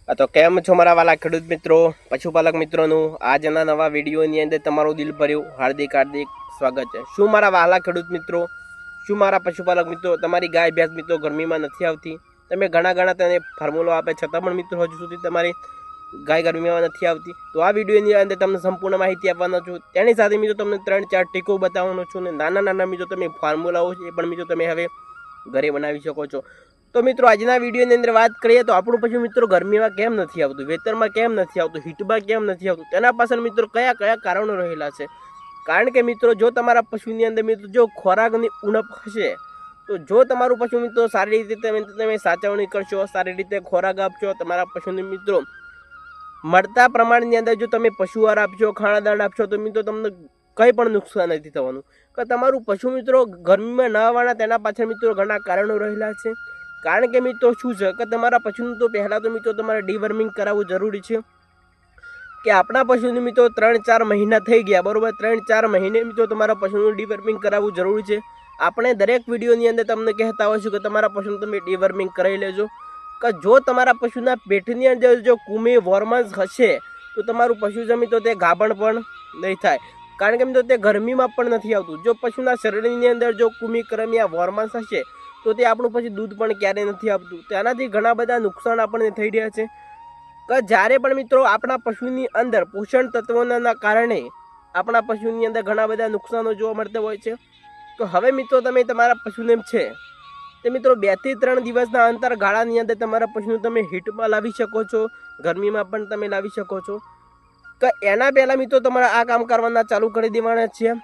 તો કેમ છો મારા વાલા ખેડૂત મિત્રો, પશુપાલક મિત્રોનું આજના નવા વિડીયોની અંદર તમારું દિલ ભર્યું હાર્દિક સ્વાગત છે। શું મારા વાલા ખેડૂત મિત્રો, શું મારા પશુપાલક મિત્રો, તમારી ગાય ભેંસ મિત્રો ગરમીમાં નથી આવતી? તમે ઘણા તેને ફોર્મ્યુલો આપે છતાં પણ મિત્રો હજુ સુધી તમારી ગાય ગરમીમાં નથી આવતી? તો આ વિડીયોની અંદર તમને સંપૂર્ણ માહિતી આપવાનો છું। તેની સાથે મિત્રો તમને 3-4 ટીકો બતાવવાનો છું અને નાના મિત્રો તમે ફોર્મ્યુલાઓ છે એ પણ મિત્રો તમે હવે ઘરે બનાવી શકો છો। તો મિત્રો આજના વિડીયોની અંદર વાત કરીએ તો આપણું પશુ મિત્રો ગરમીમાં કેમ નથી આવતું, વેતરમાં કેમ નથી આવતું, હીટમાં કેમ નથી આવતું, તેના પાછળ મિત્રો કયા કારણો રહેલા છે? કારણ કે મિત્રો જો તમારા પશુની અંદર મિત્રો જો ખોરાકની ઉણપ હશે, તો જો તમારું પશુ મિત્રો સારી રીતે તમે સાચવણી કરશો, સારી રીતે ખોરાક આપશો, તમારા પશુને મિત્રો મળતા પ્રમાણની અંદર જો તમે પશુ આહાર આપશો, ખાણાદાણ આપશો, તો મિત્રો તમને કંઈ પણ નુકસાન નથી થવાનું। કે તમારું પશુ મિત્રો ગરમીમાં ન આવવાના તેના પાછળ મિત્રો ઘણા કારણો રહેલા છે। કારણ કે મિત્રો શું છે કે તમારા પશુનું તો પહેલાં તો મિત્રો તમારે ડીવર્મિંગ કરાવવું જરૂરી છે। કે આપણા પશુને મિત્રો 3-4 મહિના થઈ ગયા, બરાબર, 3-4 મહિને મિત્રો તમારા પશુનું ડીવર્મિંગ કરાવવું જરૂરી છે। આપણે દરેક વિડીયોની અંદર તમને કહેતા હોય છે કે તમારા પશુનું તમે ડીવર્મિંગ કરાવી લેજો। કે જો તમારા પશુના પેટની અંદર જો કુમી વોર્મન્સ હશે તો તમારું પશુ છે મિત્રો તે ગાભણ પણ નહીં થાય। કારણ કે મિત્રો તે ગરમીમાં પણ નથી આવતું। જો પશુના શરીરની અંદર જો કુમી કરમિયા વોર્મન્સ હશે તો તે આપણું પછી દૂધ પણ ક્યારેય નથી આપતું। તેનાથી ઘણા બધા નુકસાન આપણને થઈ રહ્યા છે। કે જ્યારે પણ મિત્રો આપણા પશુની અંદર પોષણ તત્વોના કારણે આપણા પશુની અંદર ઘણા બધા નુકસાનો જોવા મળતા હોય છે। તો હવે મિત્રો તમે તમારા પશુને છે તે મિત્રો 2 થી 3 દિવસના અંતર ગાળાની અંદર તમારા પશુને તમે હીટમાં લાવી શકો છો, ગરમીમાં પણ તમે લાવી શકો છો। કે એના પહેલાં મિત્રો તમારે આ કામ કરવાના ચાલુ કરી દેવાના છે।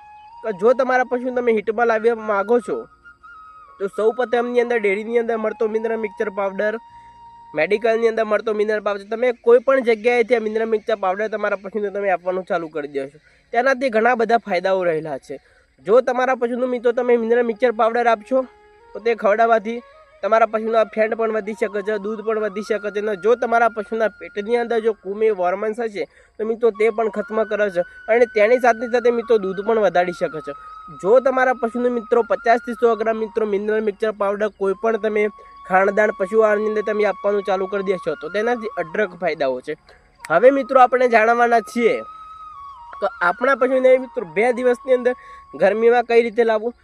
કે જો તમારા પશુને તમે હીટમાં લાવવા માગો છો તો સૌ પ્રથમની અંદર ડેરીની અંદર મળતો મિનરલ મિક્સર પાવડર, મેડિકલની અંદર મળતો મિનરલ પાવડર, તમે કોઈ પણ જગ્યાએથી આ મિનરલ મિક્સર પાવડર તમારા પશુને તમે આપવાનું ચાલુ કરી દેશો। તેનાથી ઘણા બધા ફાયદાઓ રહેલા છે। જો તમારા પશુનું મિત્રો તમે મિનરલ મિક્સર પાવડર આપશો તો તે ખવડાવવાથી તમારા પશુના ફેટ પણ વધી શકે છે, દૂધ પણ વધી શકે છે। અને જો તમારા પશુના પેટની અંદર જો કુમી વોર્મન્સ હશે તો મિત્રો તે પણ ખત્મ કરે છે અને તેની સાથે મિત્રો દૂધ પણ વધારી શકે છે। જો તમારા પશુને મિત્રો 50 થી 100 ગ્રામ મિત્રો મિનરલ મિક્સર પાવડર કોઈ પણ તમે ખાણદાણ પશુ આહારની અંદર તમે આપવાનું ચાલુ કરી દેશો તો તેનાથી અઢળક ફાયદાઓ છે। હવે મિત્રો આપણે જાણવાના છીએ તો આપણા પશુને મિત્રો 2 દિવસની અંદર ગરમીમાં કઈ રીતે લાવવું।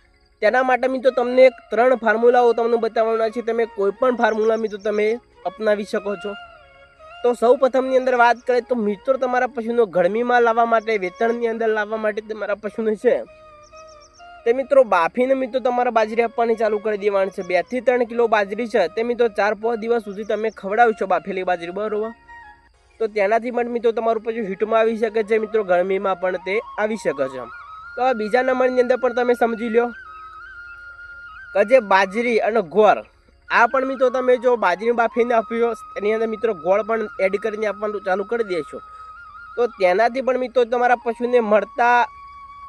તેના માટે મિત્રો તમને 3 ફોર્મ્યુલાઓ તમને બતાવવાના છે। તમે કોઈ પણ ફોર્મ્યુલા મિત્રો તમે અપનાવી શકો છો। તો સૌ પ્રથમની અંદર વાત કરીએ તો મિત્રો તમારા પશુનો ગરમીમાં લાવવા માટે, વેતણની અંદર લાવવા માટે તમારા પશુને છે તે મિત્રો બાફીને મિત્રો તમારા બાજરી આપવાની ચાલુ કરી દેવાની છે। 2 થી 3 કિલો બાજરી છે તે મિત્રો 4-5 દિવસ સુધી તમે ખવડાવશો બાફેલી બાજરી, બરોબર, તો તેનાથી પણ મિત્રો તમારું પશુ હીટમાં આવી શકે છે, મિત્રો ગરમીમાં પણ તે આવી શકે છે। તો હવે બીજા નંબરની અંદર પણ તમે સમજી લો કે જે બાજરી અને ગોળ, આ પણ મિત્રો તમે જો બાજરી બાફીને આપ્યો એની અંદર મિત્રો ગોળ પણ એડ કરીને આપવાનું ચાલુ કરી દેશો તો તેનાથી પણ મિત્રો તમારા પશુને મળતા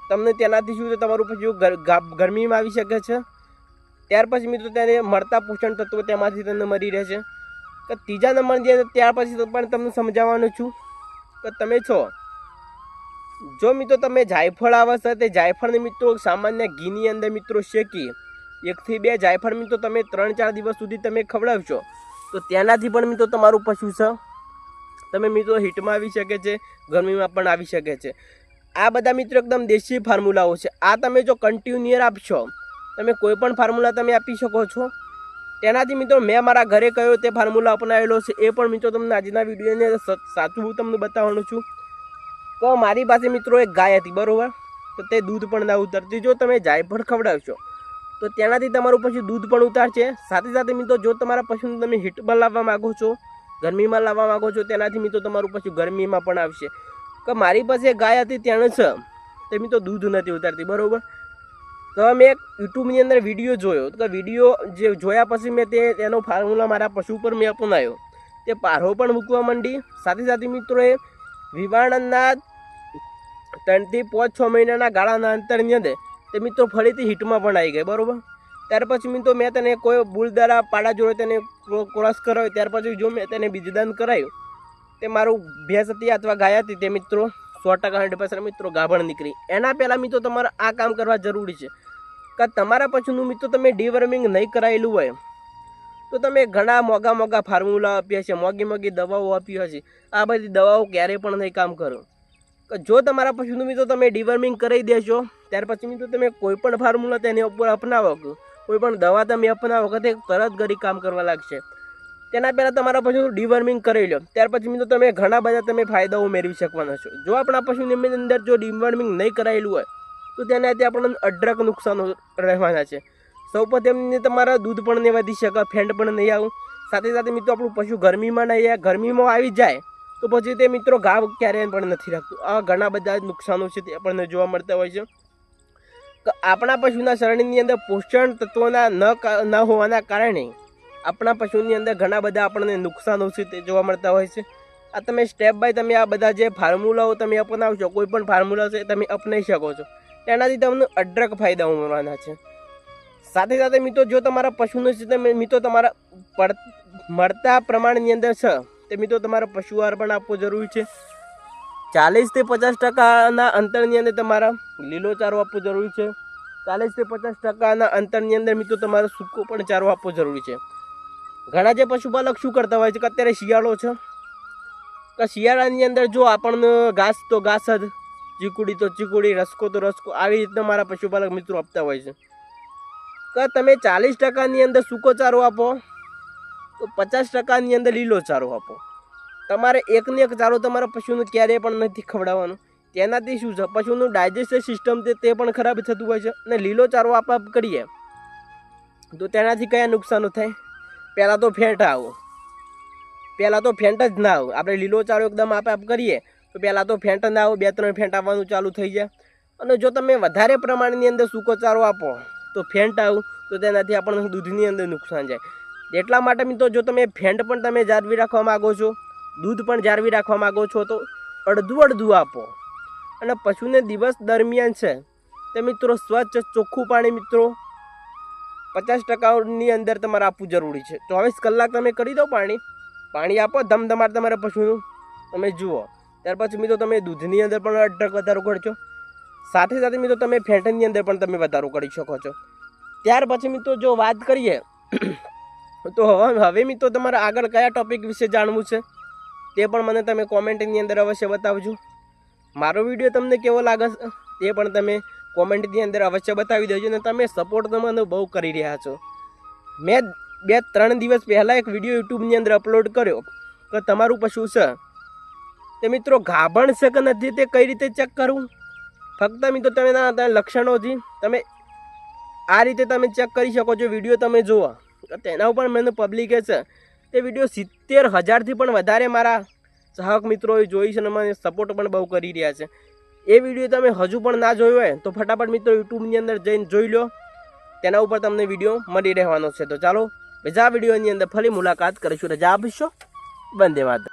તમને તેનાથી શું છે તમારું પશુ ગરમીમાં આવી શકે છે। ત્યાર પછી મિત્રો તેને મળતા પોષણ તત્વો તેમાંથી તમને મળી રહેશે। કે ત્રીજા નંબરની અંદર ત્યાર પછી પણ તમને સમજાવવાનું છું કે તમે છો જો મિત્રો તમે જાયફળ આવે છે તે જાયફળને મિત્રો સામાન્ય ઘીની અંદર મિત્રો શેકી 1 થી 2 જાયફળ મિત્રો તમે 3-4 દિવસ સુધી તમે ખવડાવશો તો તેનાથી પણ મિત્રો તમારું પશુ છે તમે મિત્રો હીટમાં આવી શકે છે, ગરમીમાં પણ આવી શકે છે। આ બધા મિત્રો એકદમ દેશી ફોર્મ્યુલાઓ છે। આ તમે જો કન્ટિન્યુઅર આપશો, તમે કોઈ પણ ફોર્મ્યુલા તમે આપી શકો છો। તેનાથી મિત્રો મેં મારા ઘરે કયો તે ફોર્મ્યુલા અપનાવેલો છે એ પણ મિત્રો તમને આજના વિડીયોની સાચું હું તમને બતાવવાનું છું। તો મારી પાસે મિત્રો એક ગાય હતી, બરાબર, તો તે દૂધ પણ ના ઉતારતી। જો તમે જાયફળ ખવડાવશો તો તેનાથી તમારું પશુ દૂધ પણ ઉતારશે। સાથે મિત્રો જો તમારા પશુને તમે હીટમાં લાવવા માગો છો, ગરમીમાં લાવવા માગો છો, તેનાથી મિત્રો તમારું પશુ ગરમીમાં પણ આવશે। કે મારી પાસે ગાય હતી તેણે છે તે મિત્રો દૂધ નથી ઉતારતી, બરાબર, તો મેં એક યુટ્યુબની અંદર વિડીયો જોયો તો વિડીયો જે જોયા પછી મેં તેનો ફોર્મ્યુલા મારા પશુ પર મેં અપનાવ્યો। તે પારો પણ મૂકવા માંડી। સાથે મિત્રો એ વિવાણના 3 થી 5-6 મહિનાના ગાળાના અંતરની અંદર તે મિત્રો ફરીથી હીટમાં પણ આવી ગઈ, બરાબર। ત્યાર પછી મિત્રો મેં તેને કોઈ બુલ દ્વારા પાડા જોડે તેને ક્રોસ કરાવ્યો। ત્યાર પછી જો મેં તેને બીજદાન કરાવ્યું તે મારું ભેંસ હતી અથવા ગાય હતી તે મિત્રો 100% 100% મિત્રો ગાભણ નીકળી। એના પહેલાં મિત્રો તમારે આ કામ કરવા જરૂરી છે કે તમારા પશુનું મિત્રો તમે ડીવર્મિંગ નહીં કરાયેલું હોય તો તમે ઘણા મોંઘા ફોર્મ્યુલા આપ્યા છે, મોંઘી દવાઓ આપી હશે. આ બધી દવાઓ ક્યારેય પણ નહીં કામ કરો. જો તમારા પશુનું મિત્રો તમે ડિવર્મિંગ કરી દેશો, ત્યાર પછી મિત્રો તમે કોઈ પણ ફોર્મ્યુલા તેની ઉપર અપનાવો, કોઈ પણ દવા તમે અપનાવો કે તે તરત ઘડી કામ કરવા લાગશે. તેના પહેલાં તમારા પશુનું ડિવર્મિંગ કરી લો, ત્યાર પછી મિત્રો તમે ઘણા બધા તમે ફાયદાઓ મેળવી શકવાના છો. જો આપણા પશુની અંદર જો ડિવર્મિંગ નહીં કરાયેલું હોય તો તેનાથી આપણને અઢળક નુકસાનો રહેવાના છે. સૌપ્રથમ તમારા દૂધ પણ નહીં વધી શકે, ફેંટ પણ નહીં આવું. સાથે સાથે મિત્રો આપણું પશુ ગરમીમાં નહીં આવે, ગરમીમાં આવી જાય તો પછી તે મિત્રો ઘા ક્યારેય પણ નથી રાખતું. આ ઘણા બધા નુકસાનો છે તે આપણને જોવા મળતા હોય છે. આપણા પશુના શરીરની અંદર પોષણ તત્વોના ન હોવાના કારણે આપણા પશુની અંદર ઘણા બધા આપણને નુકસાનો છે તે જોવા મળતા હોય છે. આ તમે સ્ટેપ બાય તમે આ બધા જે ફોર્મ્યુલાઓ તમે અપનાવશો, કોઈ પણ ફોર્મ્યુલા છે તમે અપનાવી શકો છો, તેનાથી તમને અઢળક ફાયદાઓ મળવાના છે. સાથે સાથે મિત્રો જો તમારા પશુનું છે તમે મિત્રો તમારા મળતા પ્રમાણની અંદર છે તે મિત્રો તમારા પશુ આહાર પણ આપવો જરૂરી છે. 40 થી 50% અંતરની અંદર તમારા લીલો ચારો આપવો જરૂરી છે. 40 થી 50% અંતરની અંદર મિત્રો તમારે સૂકો પણ ચારો આપવો જરૂરી છે. ઘણા જે પશુપાલક શું કરતા હોય છે કે અત્યારે શિયાળો છે તો શિયાળાની અંદર જો આપણને ઘાસ તો ઘાસ જ, ચીકુડી તો ચીકુડી, રસકો તો રસકો, આવી રીતે મારા પશુપાલક મિત્રો આપતા હોય છે. કે તમે 40%ની અંદર સૂકો ચારો આપો તો 50%ની અંદર લીલો ચારો આપો. તમારે એકને એક ચારો તમારા પશુને ક્યારેય પણ નથી ખવડાવવાનો. તેનાથી શું છે, પશુનું ડાયજેસ્ટિવ સિસ્ટમ તે પણ ખરાબ થતું હોય છે. અને લીલો ચારો આપ કરીએ તો તેનાથી કયા નુકસાનો થાય? પહેલાં તો ફેંટ આવો, પહેલાં તો ફેંટ જ ના આવો. આપણે લીલો ચારો એકદમ આપ કરીએ તો પહેલાં તો ફેંટ ના આવો, 2-3 ફેંટ આવવાનું ચાલુ થઈ જાય. અને જો તમે વધારે પ્રમાણની અંદર સૂકો ચારો આપો તો ફેંટ આવું તો તેનાથી આપણને દૂધની અંદર નુકસાન જાય. એટલા માટે મિત્રો જો તમે ફેંટ પણ તમે જાળવી રાખવા માગો છો, દૂધ પણ જાળવી રાખવા માગો છો તો અડધું આપો. અને પશુને દિવસ દરમિયાન છે તે મિત્રો સ્વચ્છ ચોખ્ખું પાણી મિત્રો 50%ની અંદર તમારે આપવું જરૂરી છે. 24 કલાક તમે કરી દો પાણી આપો ધમધમાટ તમારા પશુનું, તમે જુઓ. ત્યાર પછી મિત્રો તમે દૂધની અંદર પણ અઢળક વધારો કરજો. સાથે સાથે મિત્રો તમે ફેંટની અંદર પણ તમે વધારો કરી શકો છો. ત્યાર પછી મિત્રો જો વાત કરીએ તો હવે મિત્રો તમારે આગળ કયા ટોપિક વિશે જાણવું છે તે પણ મને તમે કોમેન્ટની અંદર અવશ્ય બતાવજો. મારો વિડીયો તમને કેવો લાગે છે તે પણ તમે કોમેન્ટની અંદર અવશ્ય બતાવી દેજો. અને તમે સપોર્ટ તો મને બહુ કરી રહ્યા છો. મેં 2-3 દિવસ પહેલાં એક વિડીયો યુટ્યુબની અંદર અપલોડ કર્યો કે તમારું પશુ છે તે મિત્રો ગાભણ છે કે નથી તે કઈ રીતે ચેક કરવું. ફક્ત મિત્રો તમે લક્ષણોથી તમે આ રીતે તમે ચેક કરી શકો છો. વિડીયો તમે જુઓ, તેના ઉપર મને પબ્લિકે છે તે વિડીયો 70,000થી પણ વધારે મારા ચાહક મિત્રોએ જોઈ છે અને મને સપોર્ટ પણ બહુ કરી રહ્યા છે. એ વિડીયો તમે હજુ પણ ના જોયો હોય તો ફટાફટ મિત્રો યુટ્યુબની અંદર જઈને જોઈ લો, તેના ઉપર તમને વિડીયો મળી રહેવાનો છે. તો ચાલો બીજા વિડીયોની અંદર ફરી મુલાકાત કરીશું. રજા આપશો. વંદે માતરમ.